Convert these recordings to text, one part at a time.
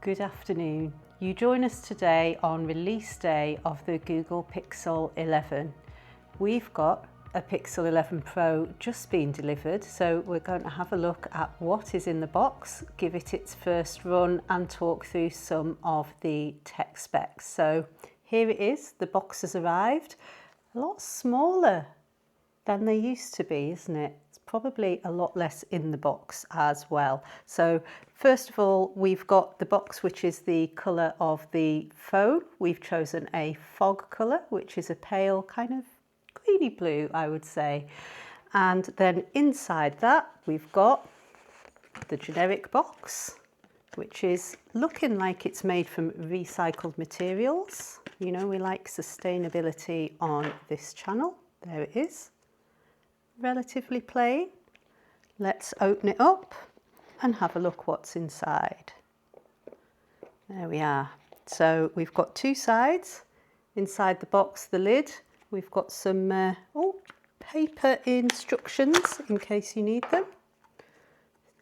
Good afternoon. You join us today on release day of the Google Pixel 11. We've got a Pixel 11 Pro just been delivered, so we're going to have a look at what is in the box, give it its first run and talk through some of the tech specs. So here it is, the box has arrived. A lot smaller than they used to be, isn't it? It's probably a lot less in the box as well. So first of all, we've got the box, which is the colour of the phone. We've chosen a fog colour, which is a pale kind of greeny blue, I would say. And then inside that, we've got the generic box, which is looking like it's made from recycled materials. You know, we like sustainability on this channel. There it is. Relatively plain. Let's open it up and have a look what's inside. There we are. So we've got two sides. Inside the box, the lid, we've got some paper instructions in case you need them.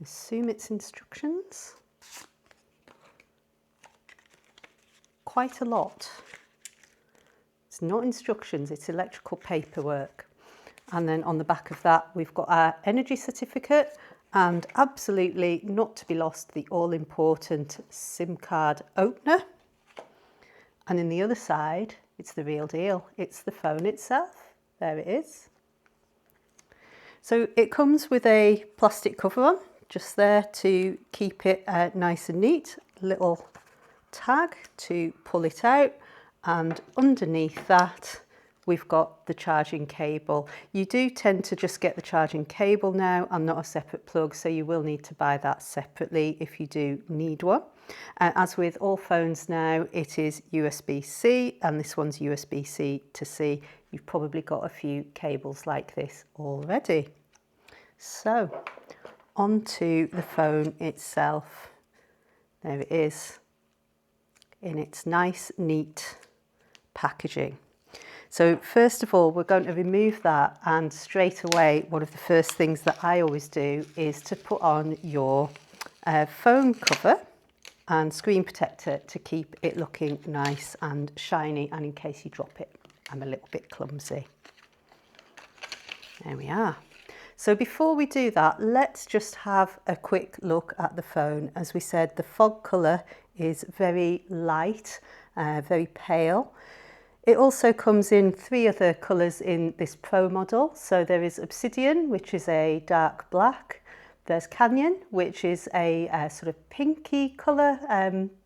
Assume it's instructions. Quite a lot. It's not instructions, it's electrical paperwork. And then on the back of that, we've got our energy certificate and absolutely not to be lost, the all-important SIM card opener. And in the other side, it's the real deal. It's the phone itself. There it is. So it comes with a plastic cover on, just there to keep it nice and neat. A little tag to pull it out. And underneath that, we've got the charging cable. You do tend to just get the charging cable now and not a separate plug, so you will need to buy that separately if you do need one. As with all phones now, it is USB-C and this one's USB-C to C. You've probably got a few cables like this already. So, onto the phone itself. There it is in its nice, neat packaging. So first of all, we're going to remove that, and straight away, one of the first things that I always do is to put on your phone cover and screen protector to keep it looking nice and shiny, and in case you drop it. I'm a little bit clumsy. There we are. So before we do that, let's just have a quick look at the phone. As we said, the fog colour is very light, very pale. It also comes in three other colours in this Pro model. So there is Obsidian, which is a dark black. There's Canyon, which is a sort of pinky colour,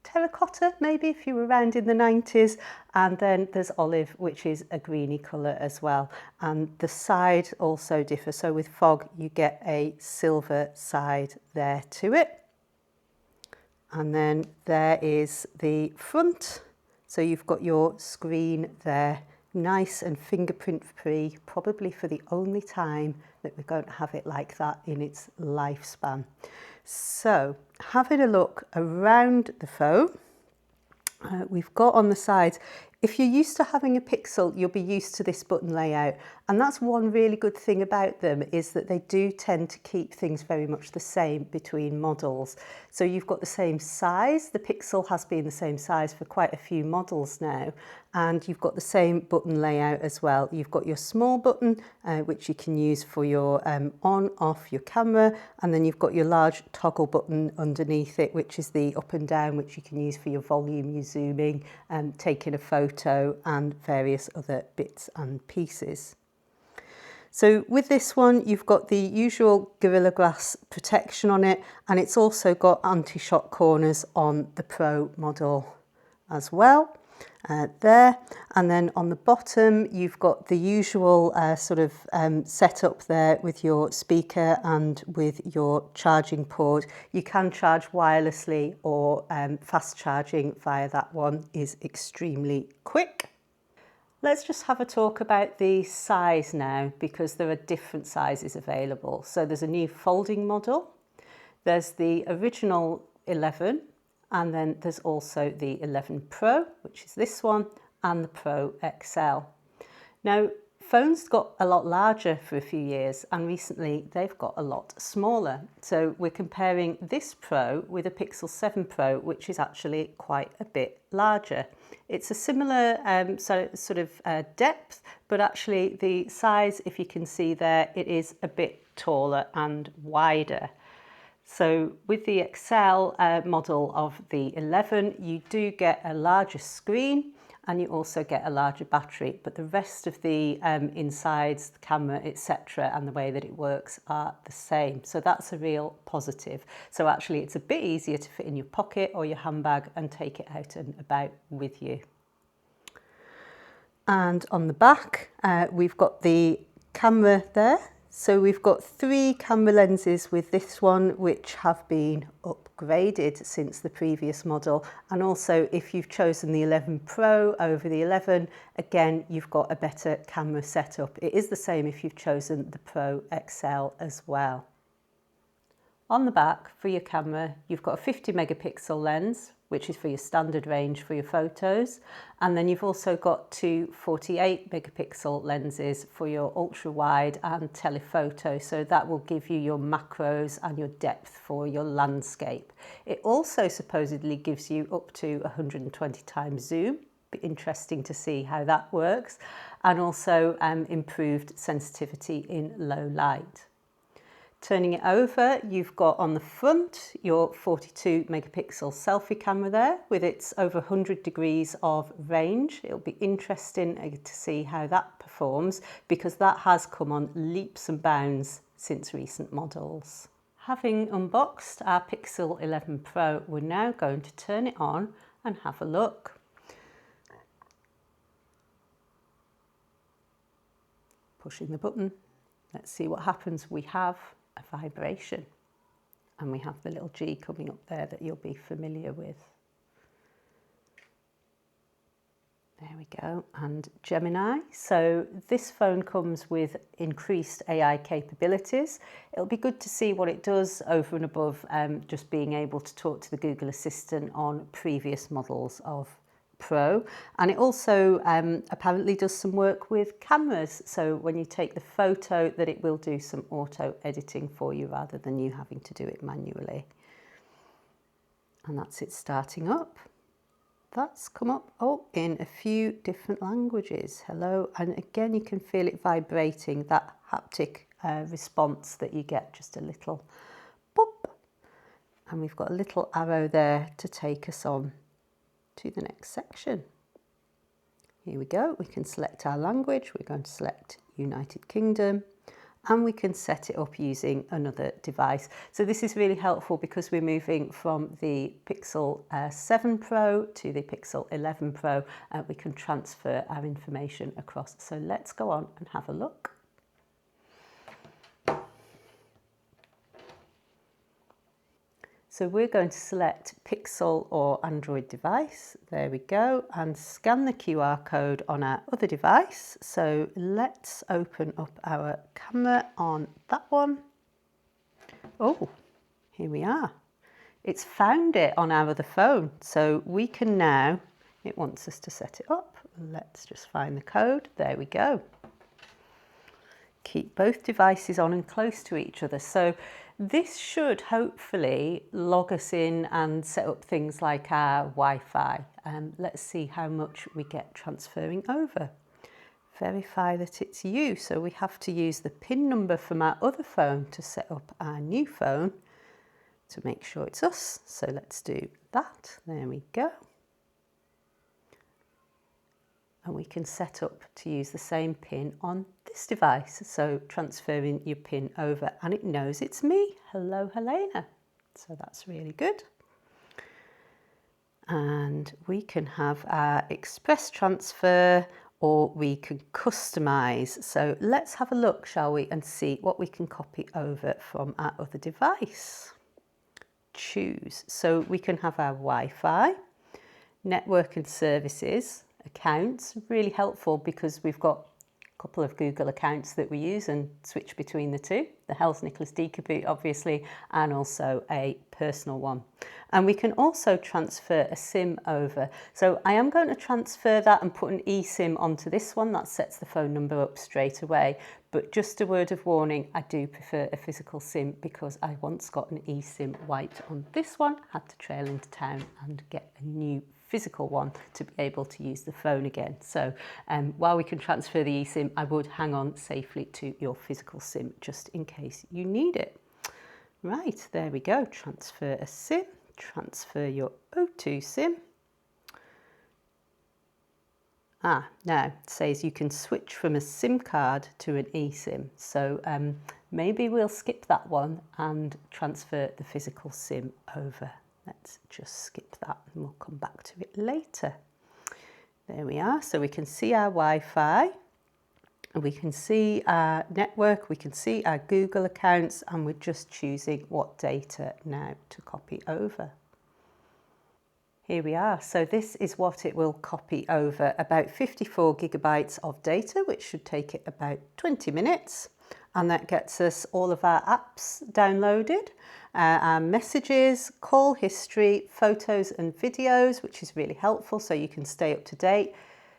terracotta maybe if you were around in the 90s. And then there's Olive, which is a greeny colour as well. And the side also differs. So with fog, you get a silver side there to it. And then there is the front. So you've got your screen there, nice and fingerprint free, probably for the only time that we're going to have it like that in its lifespan. So having a look around the phone, we've got on the sides, if you're used to having a Pixel, you'll be used to this button layout. And that's one really good thing about them, is that they do tend to keep things very much the same between models. So you've got the same size. The Pixel has been the same size for quite a few models now. And you've got the same button layout as well. You've got your small button, which you can use for your on, off your camera. And then you've got your large toggle button underneath it, which is the up and down, which you can use for your volume, your zooming, taking a photo and various other bits and pieces. So with this one, you've got the usual Gorilla Glass protection on it, and it's also got anti-shock corners on the Pro model as well. There, and then on the bottom you've got the usual sort of setup there with your speaker and with your charging port. You can charge wirelessly or fast charging via that one is extremely quick. Let's just have a talk about the size now, because there are different sizes available. So there's a new folding model, there's the original 11, and then there's also the 11 Pro, which is this one, and the Pro XL. Now, Phones got a lot larger for a few years, and recently they've got a lot smaller. So we're comparing this Pro with a Pixel 7 Pro, which is actually quite a bit larger. It's a similar depth, but actually the size, if you can see there, it is a bit taller and wider. So with the XL model of the 11, you do get a larger screen and you also get a larger battery, but the rest of the insides, the camera, etc., and the way that it works are the same. So that's a real positive. So actually it's a bit easier to fit in your pocket or your handbag and take it out and about with you. And on the back, we've got the camera there. So we've got 3 camera lenses with this one, which have been upgraded since the previous model. And also if you've chosen the 11 Pro over the 11, again, you've got a better camera setup. It is the same if you've chosen the Pro XL as well. On the back for your camera, you've got a 50 megapixel lens, which is for your standard range for your photos. And then you've also got 2 48 megapixel lenses for your ultra wide and telephoto. So that will give you your macros and your depth for your landscape. It also supposedly gives you up to 120 times zoom. Be interesting to see how that works. And also improved sensitivity in low light. Turning it over, you've got on the front your 42 megapixel selfie camera there with its over 100 degrees of range. It'll be interesting to see how that performs because that has come on leaps and bounds since recent models. Having unboxed our Pixel 11 Pro, we're now going to turn it on and have a look. Pushing the button, let's see what happens. We have a vibration and we have the little G coming up there that you'll be familiar with. There we go, and Gemini. So this phone comes with increased AI capabilities. It'll be good to see what it does over and above just being able to talk to the Google Assistant on previous models of Pro. And it also apparently does some work with cameras. So when you take the photo, that it will do some auto editing for you rather than you having to do it manually. And that's it starting up. That's come up in a few different languages. Hello, and again you can feel it vibrating, that haptic response that you get, just a little boop. And we've got a little arrow there to take us on to the next section. Here we go, we can select our language. We're going to select United Kingdom and we can set it up using another device. So this is really helpful because we're moving from the Pixel 7 Pro to the Pixel 11 Pro. We can transfer our information across. So let's go on and have a look. So we're going to select Pixel or Android device. There we go, and scan the QR code on our other device. So let's open up our camera on that one. Oh, here we are. It's found it on our other phone. So we can now, it wants us to set it up. Let's just find the code. There we go. Keep both devices on and close to each other. So this should hopefully log us in and set up things like our Wi-Fi. Let's see how much we get transferring over. Verify that it's you. So we have to use the PIN number from our other phone to set up our new phone to make sure it's us. So let's do that. There we go. And we can set up to use the same PIN on this device. So transferring your PIN over and it knows it's me. Hello, Helena. So that's really good. And we can have our express transfer or we can customize. So let's have a look, shall we, and see what we can copy over from our other device. Choose. So we can have our Wi-Fi, network and services, accounts, really helpful because we've got couple of Google accounts that we use and switch between the two, the Helz Nicolas Deekaboot obviously, and also a personal one. And we can also transfer a SIM over. So I am going to transfer that and put an eSIM onto this one. That sets the phone number up straight away. But just a word of warning, I do prefer a physical SIM because I once got an eSIM wiped on this one, had to trail into town and get a new physical one to be able to use the phone again. So while we can transfer the eSIM, I would hang on safely to your physical SIM just in case you need it. Right, there we go. Transfer a SIM, transfer your O2 SIM. Now it says you can switch from a SIM card to an eSIM. So maybe we'll skip that one and transfer the physical SIM over. Let's just skip that and we'll come back to it later. There we are. So we can see our Wi-Fi, we can see our network, we can see our Google accounts, and we're just choosing what data now to copy over. Here we are. So this is what it will copy over, about 54 gigabytes of data, which should take it about 20 minutes. And that gets us all of our apps downloaded, our messages, call history, photos and videos, which is really helpful so you can stay up to date.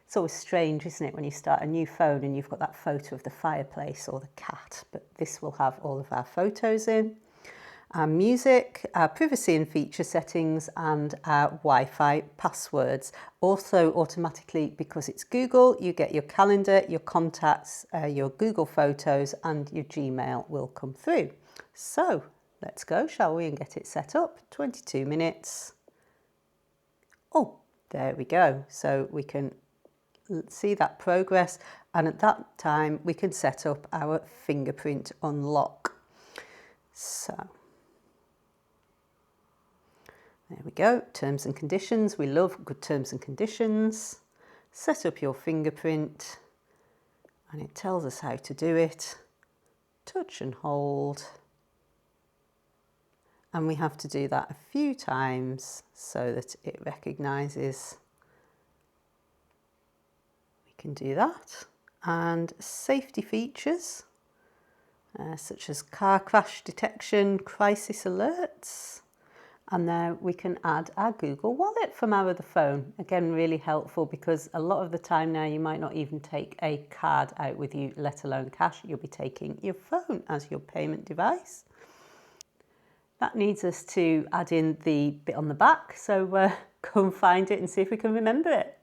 It's always strange, isn't it, when you start a new phone and you've got that photo of the fireplace or the cat, but this will have all of our photos in. Our music, our privacy and feature settings, and our Wi-Fi passwords. Also automatically, because it's Google, you get your calendar, your contacts, your Google Photos, and your Gmail will come through. So let's go, shall we, and get it set up. 22 minutes. Oh, there we go. So we can see that progress, and at that time we can set up our fingerprint unlock. So there we go, terms and conditions. We love good terms and conditions. Set up your fingerprint, and it tells us how to do it. Touch and hold. And we have to do that a few times so that it recognises. We can do that. And safety features, such as car crash detection, crisis alerts. And now we can add our Google Wallet from our other phone. Again, really helpful because a lot of the time now you might not even take a card out with you, let alone cash. You'll be taking your phone as your payment device. That needs us to add in the bit on the back. So go and find it and see if we can remember it.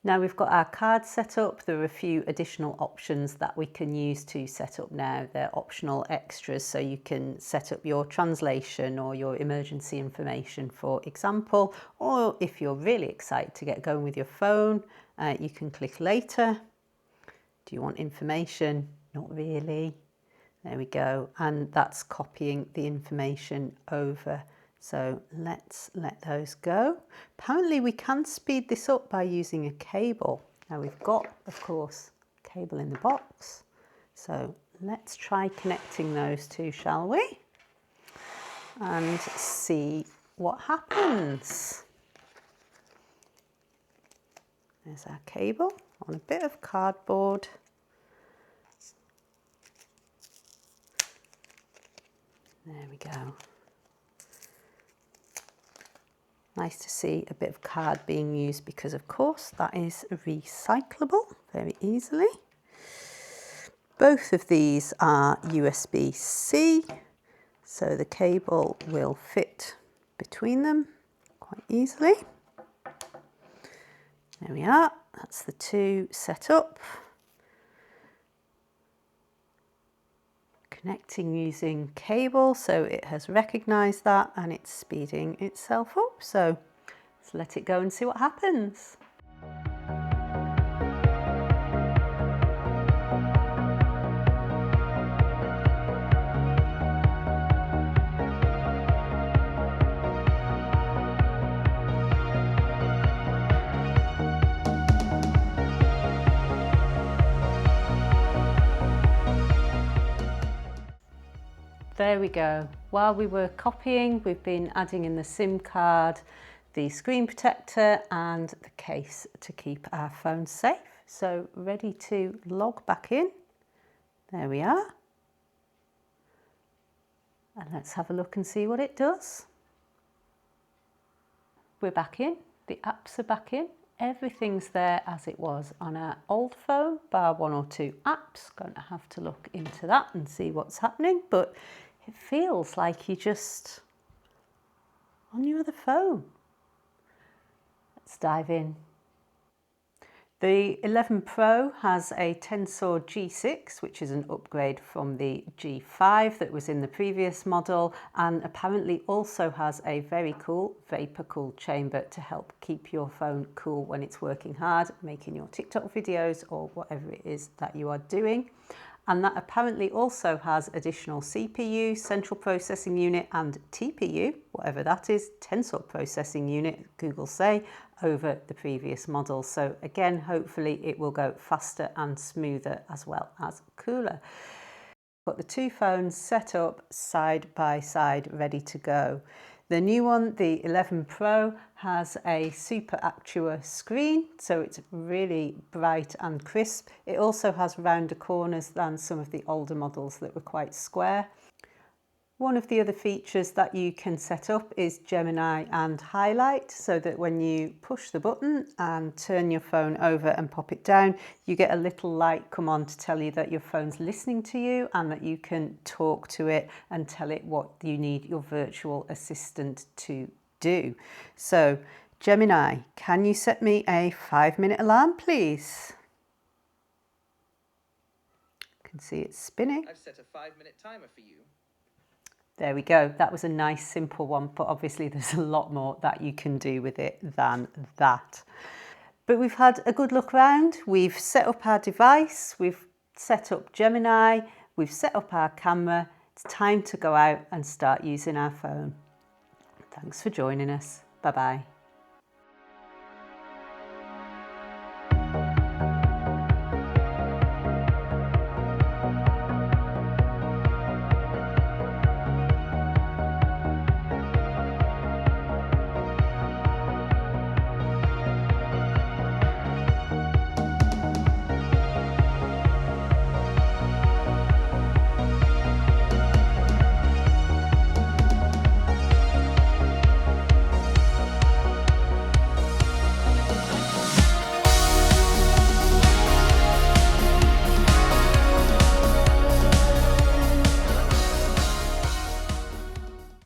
Now we've got our card set up, there are a few additional options that we can use to set up now. They're optional extras, so you can set up your translation or your emergency information, for example, or if you're really excited to get going with your phone, you can click later. Do you want information? Not really. There we go, and that's copying the information over. So let's let those go. Apparently we can speed this up by using a cable. Now we've got, of course, a cable in the box. So let's try connecting those two, shall we? And see what happens. There's our cable on a bit of cardboard. There we go. Nice to see a bit of card being used because, of course, that is recyclable very easily. Both of these are USB-C, so the cable will fit between them quite easily. There we are, that's the two set up. Connecting using cable, so it has recognised that and it's speeding itself up. So let's let it go and see what happens. There we go. While we were copying, we've been adding in the SIM card, the screen protector and the case to keep our phone safe. So ready to log back in. There we are. And let's have a look and see what it does. We're back in, the apps are back in. Everything's there as it was on our old phone, bar 1 or 2 apps. Going to have to look into that and see what's happening, but it feels like you're just on your other phone. Let's dive in. The 11 Pro has a Tensor G6, which is an upgrade from the G5 that was in the previous model, and apparently also has a very cool vapor cool chamber to help keep your phone cool when it's working hard, making your TikTok videos or whatever it is that you are doing. And that apparently also has additional CPU, central processing unit, and TPU, whatever that is, tensor processing unit, Google say, over the previous model. So again, hopefully it will go faster and smoother as well as cooler. Got the two phones set up side by side, ready to go. The new one, the 11 Pro, has a Super Actua screen, so it's really bright and crisp. It also has rounder corners than some of the older models that were quite square. One of the other features that you can set up is Gemini and highlight, so that when you push the button and turn your phone over and pop it down, you get a little light come on to tell you that your phone's listening to you and that you can talk to it and tell it what you need your virtual assistant to do. So, Gemini, can you set me a 5-minute alarm, please? You can see it's spinning. I've set a 5-minute timer for you. There we go. That was a nice simple one, but obviously there's a lot more that you can do with it than that. But we've had a good look around. We've set up our device. We've set up Gemini. We've set up our camera. It's time to go out and start using our phone. Thanks for joining us. Bye-bye.